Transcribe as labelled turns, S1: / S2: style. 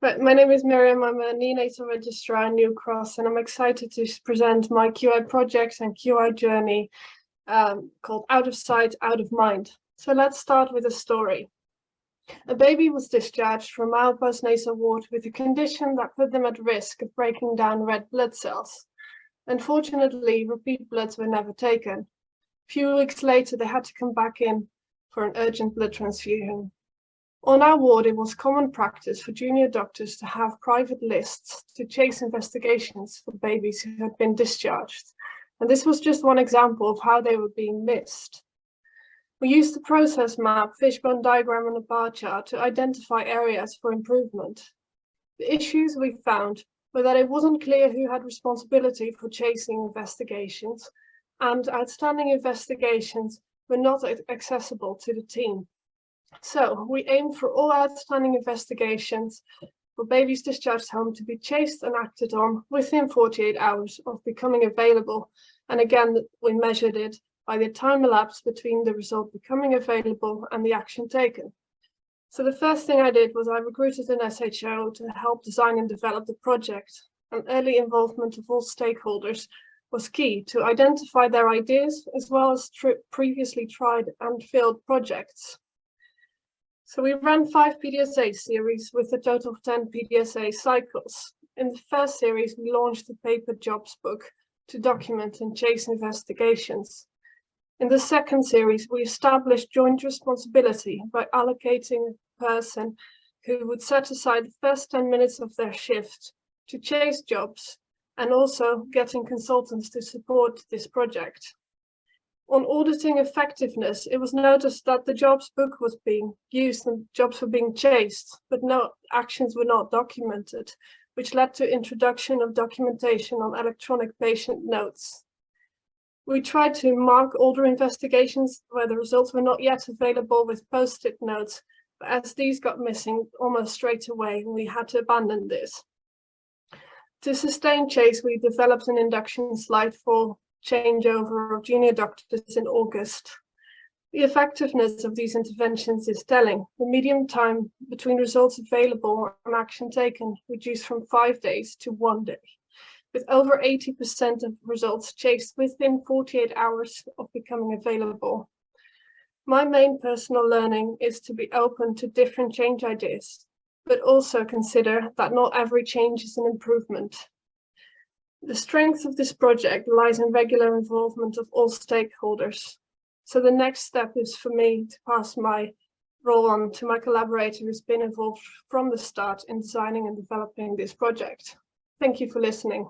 S1: Right, my name is Mirjam. I'm a neonatal registrar in New Cross, and I'm excited to present my QI projects and QI journey called Out of Sight, Out of Mind. So let's start with a story. A baby was discharged from mild postnasal ward with a condition that put them at risk of breaking down red blood cells. Unfortunately, repeat bloods were never taken. A few weeks later, they had to come back in for an urgent blood transfusion. On our ward, it was common practice for junior doctors to have private lists to chase investigations for babies who had been discharged. And this was just one example of how they were being missed. We used the process map, fishbone diagram, and a bar chart to identify areas for improvement. The issues we found were that it wasn't clear who had responsibility for chasing investigations, and outstanding investigations were not accessible to the team. So we aim for all outstanding investigations for babies discharged home to be chased and acted on within 48 hours of becoming available. And again, we measured it by the time elapsed between the result becoming available and the action taken. So the first thing I did was I recruited an SHO to help design and develop the project. And early involvement of all stakeholders was key to identify their ideas as well as previously tried and failed projects. So we ran 5 PDSA series with a total of 10 PDSA cycles. In the first series, we launched the paper jobs book to document and chase investigations. In the second series, we established joint responsibility by allocating a person who would set aside the first 10 minutes of their shift to chase jobs and also getting consultants to support this project. On auditing effectiveness, it was noticed that the jobs book was being used and jobs were being chased, but no actions were not documented, which led to introduction of documentation on electronic patient notes. We tried to mark older investigations where the results were not yet available with post-it notes, but as these got missing almost straight away, we had to abandon this. To sustain chase, we developed an induction slide for changeover of junior doctors in August. The effectiveness of these interventions is telling. The median time between results available and action taken reduced from 5 days to 1 day, with over 80% of results chased within 48 hours of becoming available. My main personal learning is to be open to different change ideas, but also consider that not every change is an improvement. The strength of this project lies in regular involvement of all stakeholders. So the next step is for me to pass my role on to my collaborator who's been involved from the start in designing and developing this project. Thank you for listening.